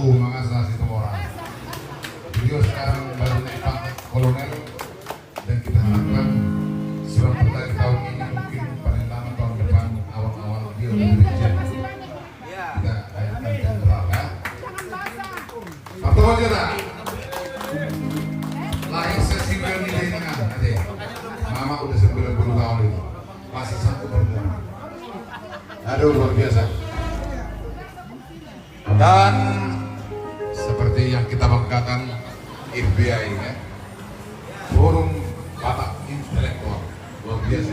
Makassar Situmorang. Beliau sekarang baru naik pangkat kolonel dan kita harapkan surat dari tahun ini mungkin paling lama tahun depan awal-awal dia lebih berjalan. Kita akan jenderal ya. Pak Tuan Jera. Lahir sesibel milengan adik. Mama udah 90 tahun itu. Masih satu perempuan. Aduh luar biasa. Dan seperti yang kita banggakan FBI ya, Forum Batak Intelektual luar biasa.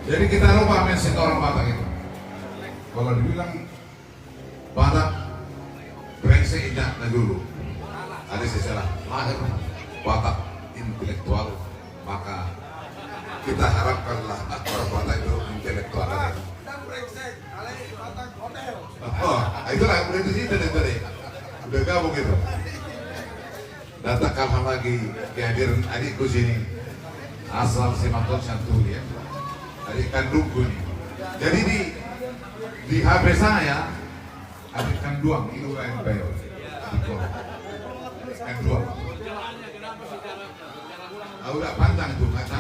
Jadi kita lupa mention orang Batak itu. Kalau dibilang Batak brengsek indah dulu, ada sejarah lahir Batak Intelektual, maka kita harapkanlah orang Batak itu intelektual. Oh, itulah udah di situ deh. Udah gabung gitu. Datang kapan lagi kehadiran adikku sini, asal Simaton Santuri ya, adik kandungku nih. Jadi di HP saya adik kanduang itu yang bayo, kanduang. Udah pandang tuh kata,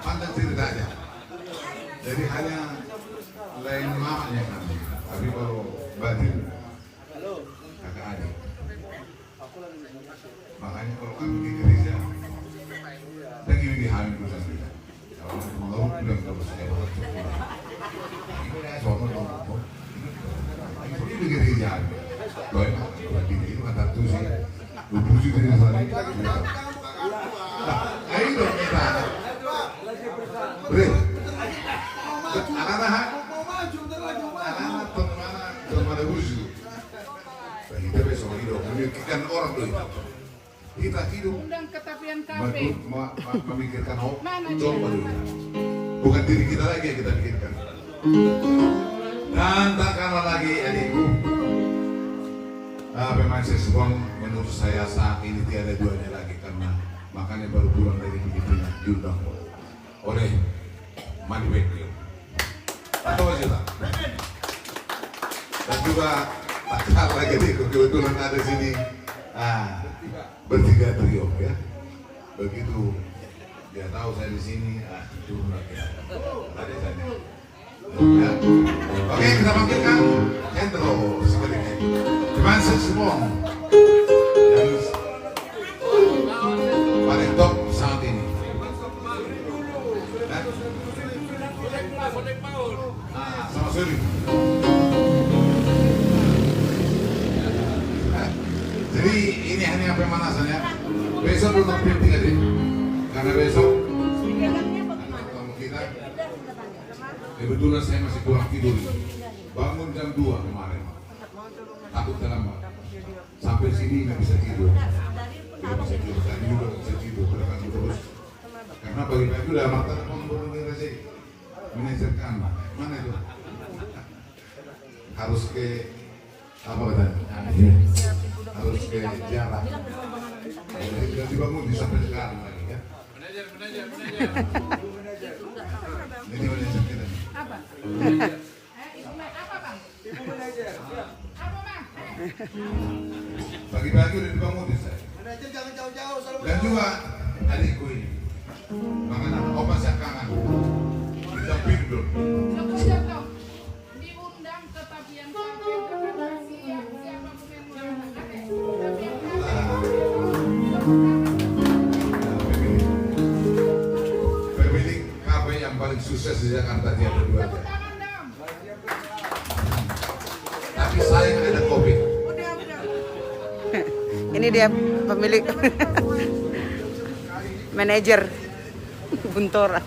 pandang cerita aja. Jadi hanya lain mamanya kan, tapi kalau batin kakak adik. Makanya kalau kami di gereja, kita ingin dihamil dulu saja. Kalau mau bilang kalau saya mau ini soal itu. Ini di gereja. Kalau lagi itu kata tuh sih, lucu dari sana. Ayo dong kita. Beri. Anak-anak. Anak-anak teman-teman usul. Kita besok hidup memikirkan orang dulu. Kita hidup memikirkan coba dulu. Bukan diri kita lagi yang kita pikirkan. Dan tak kalah lagi adikku, pemain saxophone menurut saya saat ini tiada duanya lagi, karena makanya baru pulang dari begitunya diundang oleh Mani Bekir atau Wajila. Dan juga tak kalah lagi adikku, kebetulan ada sini bertiga trio ya. Begitu dia tahu saya di sini, turun lagi. Ada sana. Ya. Oke, kita panggilkan Hendro sekali lagi. Pemain saxophone yang paling top saat ini. Sama Suri. Jadi ini hanya pemanasan ya. Besok belum printing aja, karena besok tamu kita kebetulan saya masih kurang tidur. Bangun jam 2 kemarin, takut terlambat. Sampai sini nggak bisa tidur. Nggak bisa tidur, tadi juga nggak bisa tidur. Berangkat terus. Karena pagi-pagi udah mata telepon rese. Manajer kamar, mana itu? Harus ke apa katanya? Harus ke jalan. Jadi dibangun di sampai sekarang lagi ya. Manajer. Ini manajer kita. Apa? Apa bang? Ibu manajer. Apa bang? Pagi-pagi udah dibangun di saya. Manajer jangan jauh-jauh. Dan juga adikku ini. Makanya opa saya kangen. Didamping dulu. Jatuh. Diundang tetapi yang pemilik kafe yang paling sukses di Jakarta dia berdua aja. Tapi sayang ada COVID. Ini dia pemilik manajer Buntora.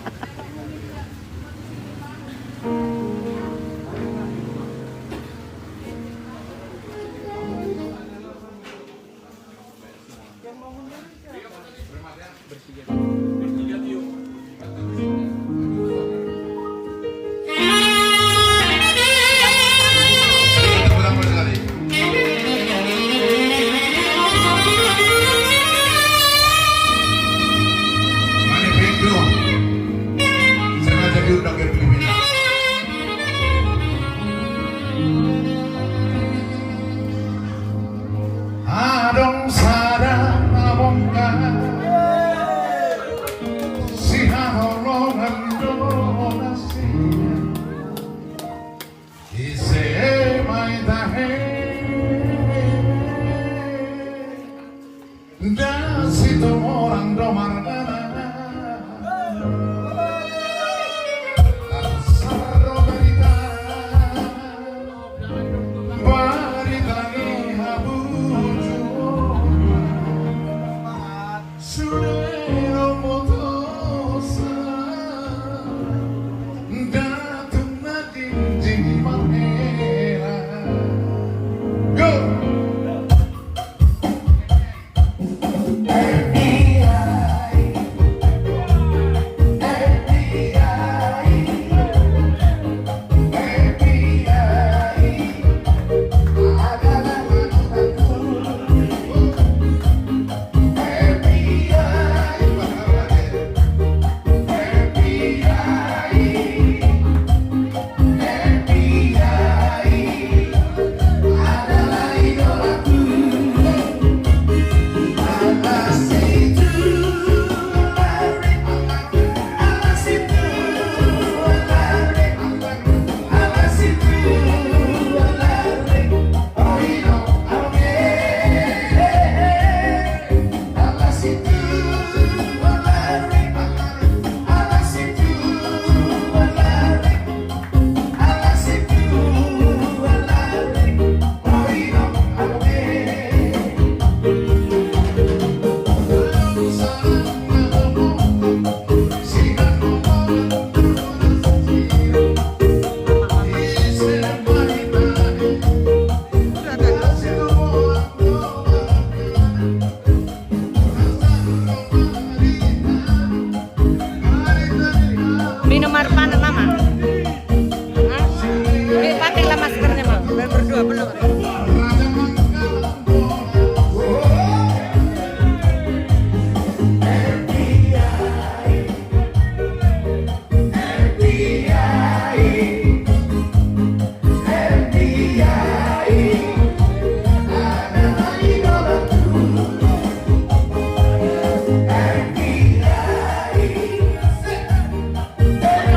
dua belum. Raja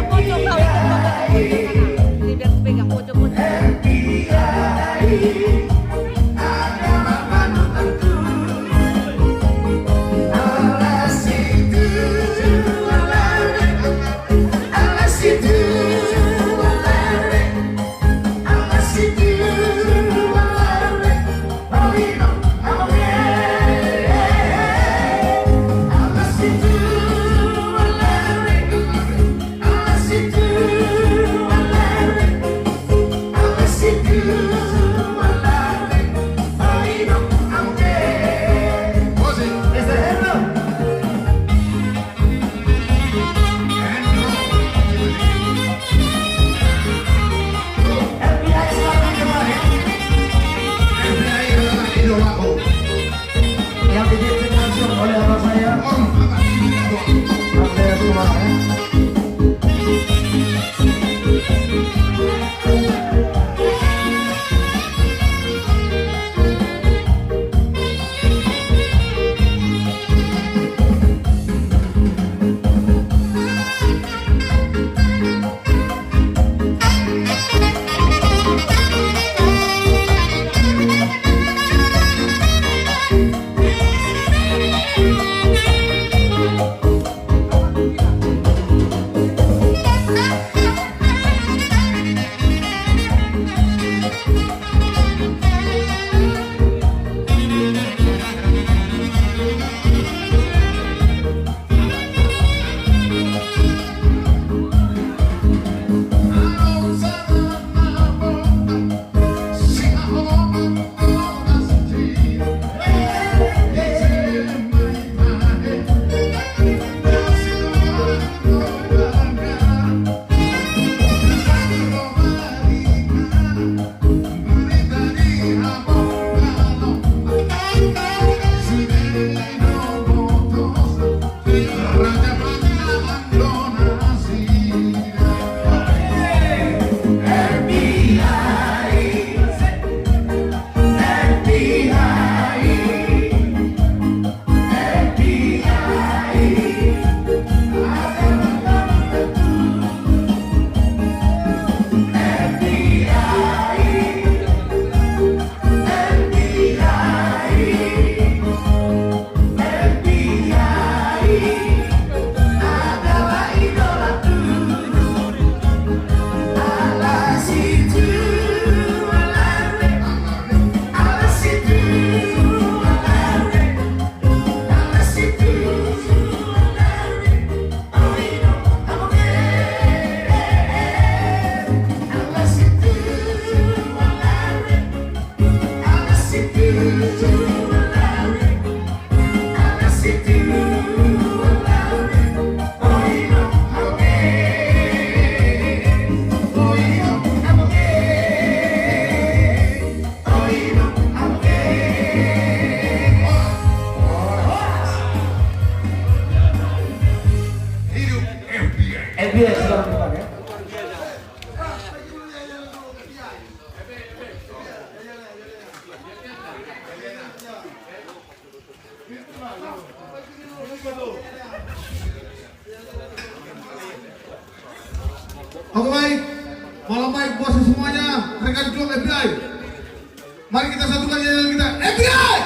Pocong tau itu. Ini biar pegang pocong-pocong. FBI sekarang dipakai. Oke baik, malam baik buat semuanya, rekan klub FBI. Mari kita satukan nyanyian kita, FBI!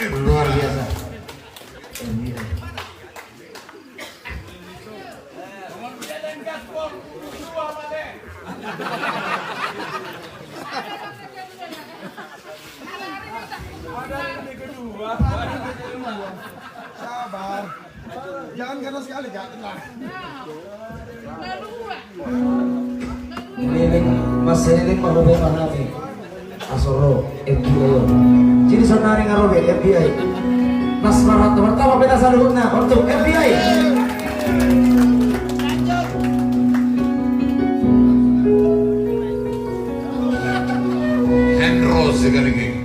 Luar biasa. Sabar. Jangan karena sekali gak tenang. Iniling Mas Heliling Marobe Mahami Asoro FBI. Jadi sanari ngarobe FBI. Mas Marat pertama peta saluhutna untuk FBI. Hendro sekali.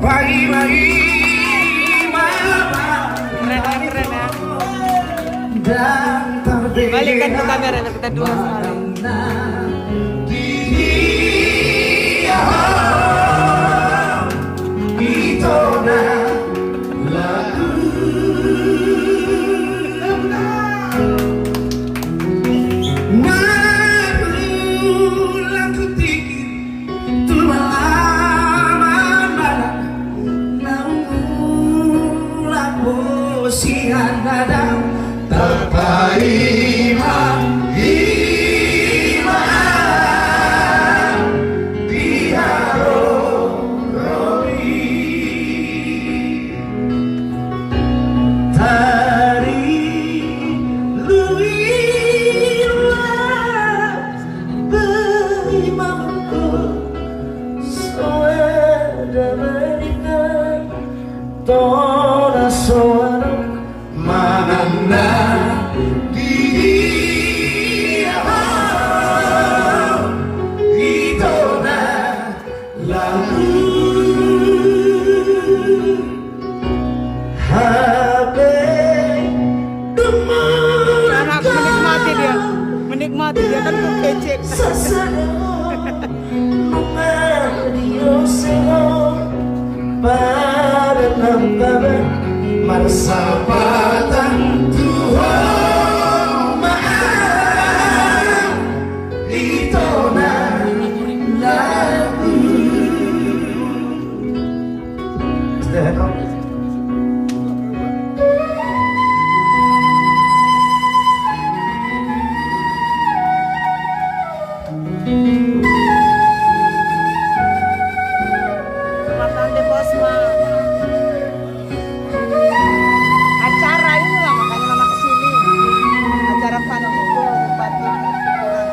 Pagi-pagi Keren ya. dan terbit Balikkan ke kamera biar kita dua sekali. Toda suara manana dia itu lagu HP Anak menikmati dia kan kecek. Pada nampak Marsapatan Tuhan maaf itu lagu. Matan de Bosma. Acara ini lah makanya mama kesini. Acara Panomugo Bupati Kukuran.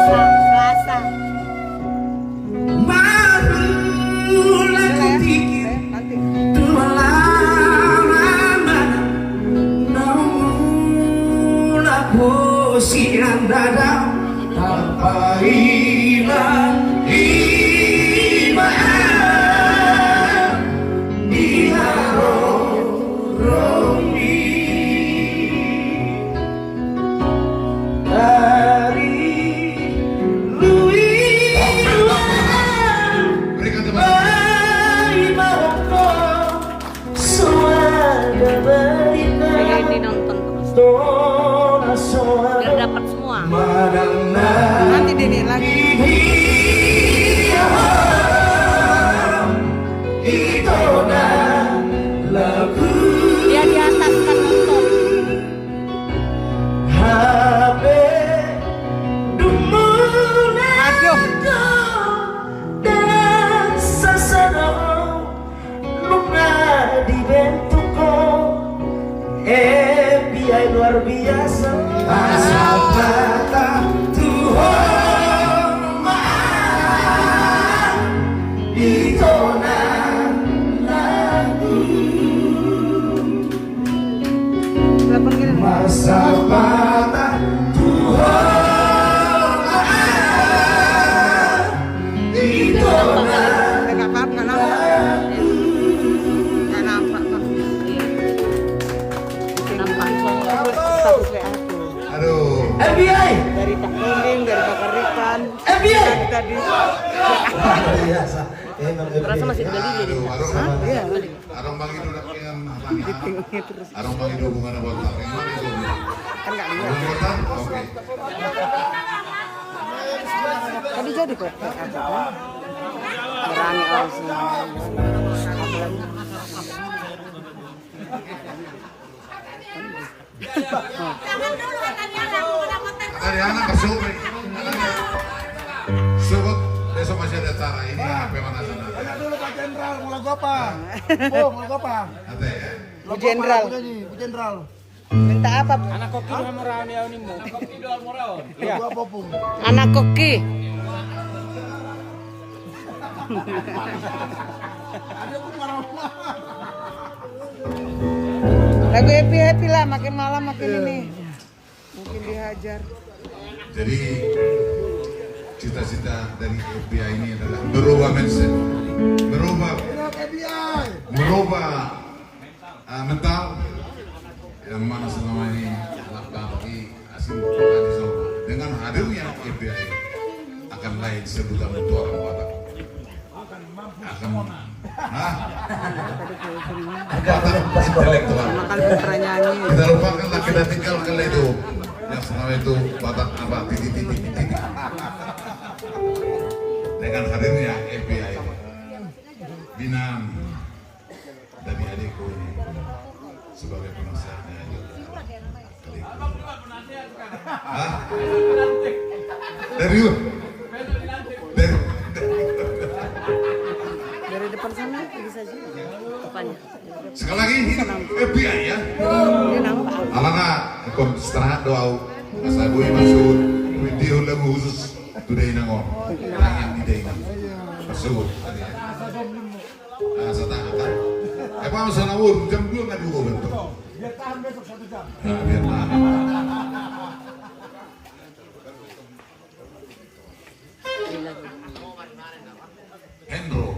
Selasa. Barulah kupikir Nanti. dua lama namun aku siang dada tanpa hilang iman dia romi dari Berikan teman. Saya ini nonton terus. Biar dapat semua. Nanti Dini lagi. Dia di atas kan nonton. Aduh. FBI luar biasa Marsapatan Tuhan maaf itu lagu Telepon gini. Marsapatan Tuhan maaf itu Enggak apa-apa, enggak nampak. Enggak nampak, Pak. Nampak. Status WA tuh. Aduh. FBI Dari Pak Kuning, dari Pak Rikan. FBI Tadi. luar biasa Rasa masih udah lilin. Aduh, arong Iya. arong bang itu udah pengen arong bang itu hubungan apa otak? Emang itu? Kan nggak lihat. Hubungan otak? Oke. Tadi jadi kok. Berani orang sini. Ada anak kesubri. Sebut besok masih ada acara ini HP mana sana? Tanya dulu Pak Jenderal, mau lagu apa? Oh, mau lagu apa? Ada ya? Bu Jenderal. Bu Jenderal. Minta apa? Anak koki doang moraon ya ini mu. Anak koki doang moraon. Lagu apa, Pung? Anak koki. Ada pun marah-marah. Lagu happy lah, makin malam makin ini. Mungkin dihajar. Jadi cita-cita dari FBI ini adalah merubah mindset, merubah mental yang mana selama ini laki-laki asing di Solo. Dengan hadirnya FBI akan lain sebutan untuk orang Batak. Akan Batak intelektual. Makan putra nyanyi. Kita lupakanlah, kita tinggalkan itu yang selama itu Batak apa titik. Dengan hadirnya FBI Binam dari adikku ini sebagai penasehatnya adikku. Hah? Dari Dari depan sana bisa sih. Depannya. sekali lagi hidup FBI ya. Dia nampak. Alana ikut istirahat doa Mas Abu Masud video lagu khusus today nangor orang yang tidak ingat Masud tadi ya. Saya tanyakan apa masalah nawur jam 2 nggak diubah bentuk Biar tahan besok 1 jam. biar tahan. Hendro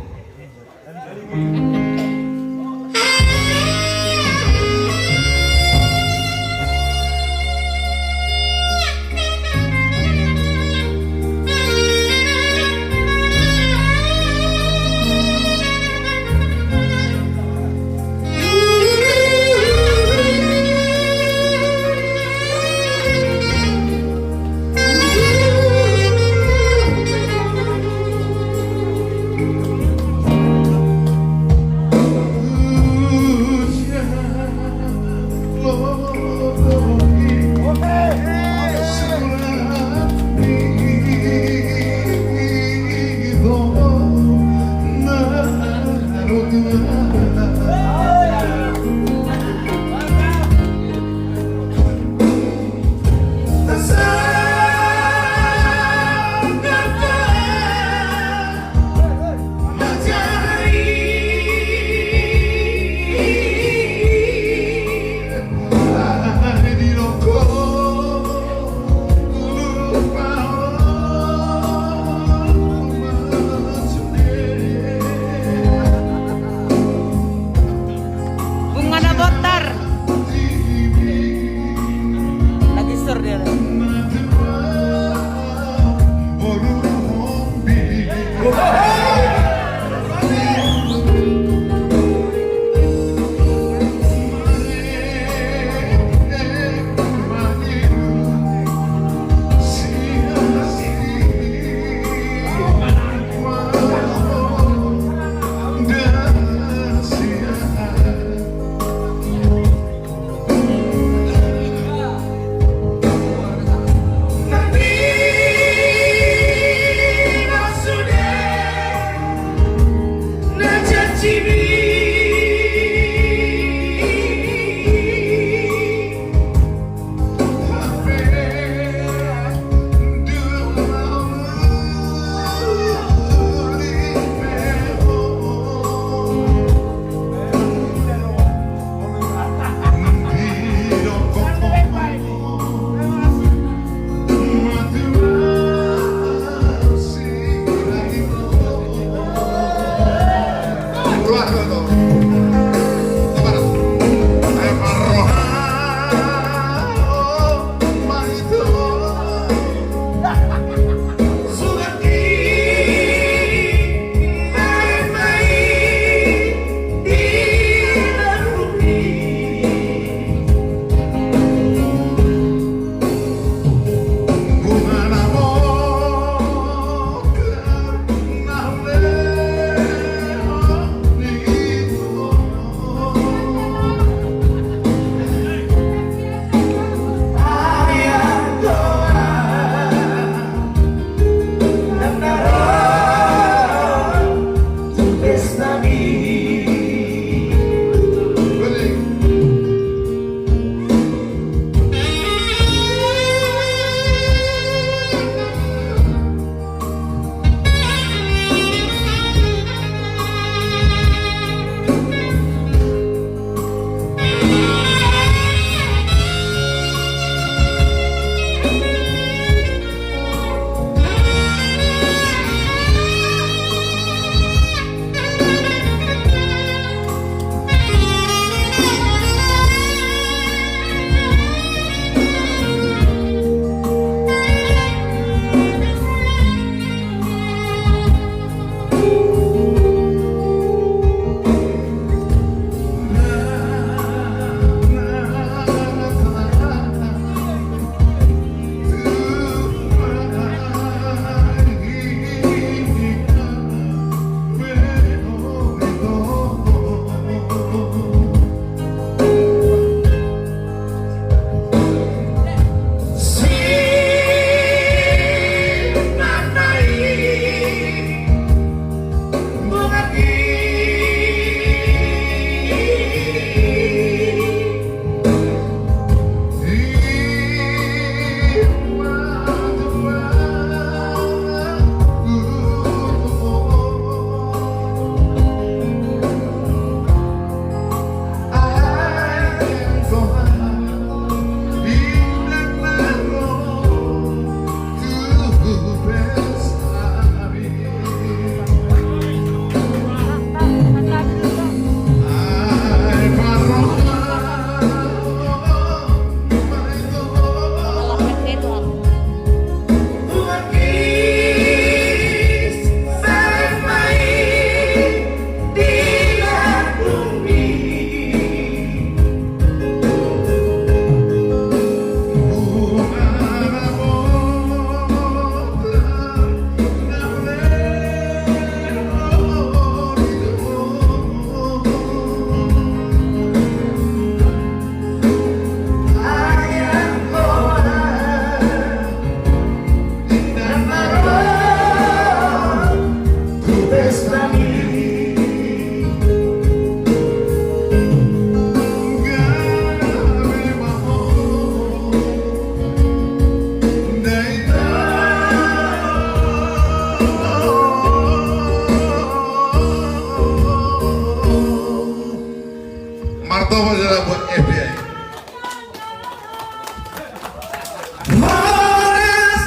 Monas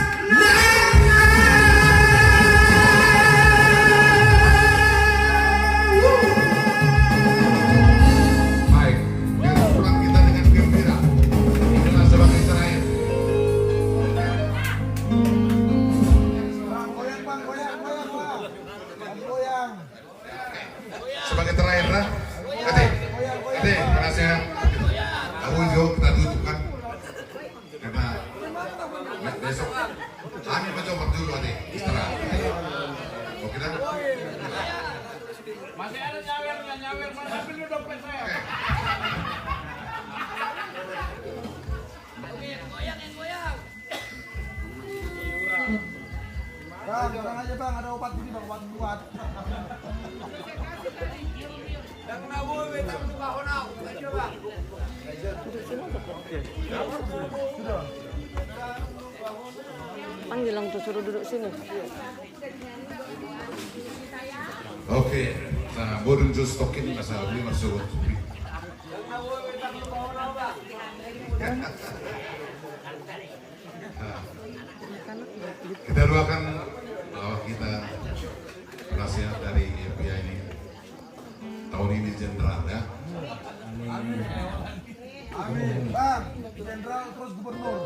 Baik, biar pulang kita dengan gembira. Inilah sebagai terakhir. Bang, goyang bang, goyang, goyang bang. Bang, goyang. Sebagai terakhir lah. Kate, kerasnya. Aku juga kita tutupkan. Karena besok kami mencoba dulu Ade, istirahat. Oke dah. Masih ada nyawernya, nyawer mana ambil dulu dompet saya. Bang, tenang aja bang, ada obat ini bang, obat kuat. Panggil lang tuh suruh duduk sini. Oke, nah bodong jus tokin masalah ini masuk. Kita doakan bahwa kita nasihat dari FBI ini tahun ini jenderal ya. Amin. Bang, jenderal terus gubernur.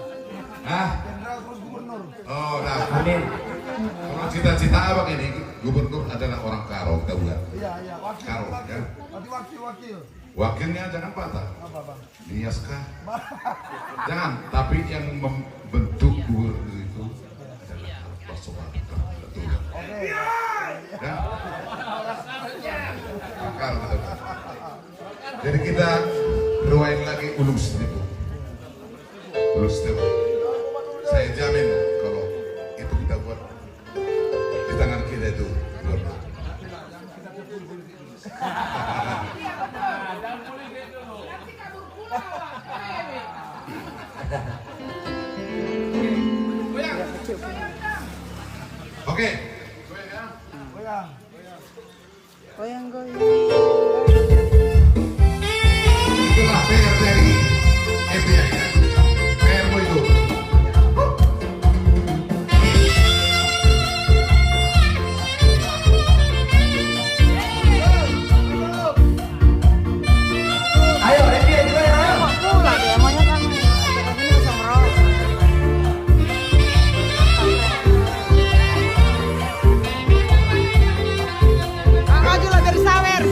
Hah? Jenderal terus gubernur. Oh, nah. Amin. Kalau cita-cita abang ini gubernur adalah orang Karo, kita bukan? Iya, iya. Wakil, Karo, wakil. kan? Nanti wakil. Wakilnya jangan patah. Apa bang? Niaskah? Jangan, tapi yang membentuk gubernur itu adalah Pak Soeharto. Betul. Oke. Ya? Akar, betul. Jadi kita ruain lagi ulum seribu. Ulum seribu. Saya jamin kalau itu kita buat di tangan kita itu gubernur. Oke. Goyang. Goyang, goyang. Itulah PR dari FBI ya. PR-mu itu. Ayo, Randy, goyang, ayo. Mau pulang dia, maunya kan. Ini bisa merokok. Bang, maju lah biar sawer.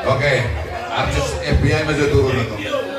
Oke, artis FBI maju turun itu.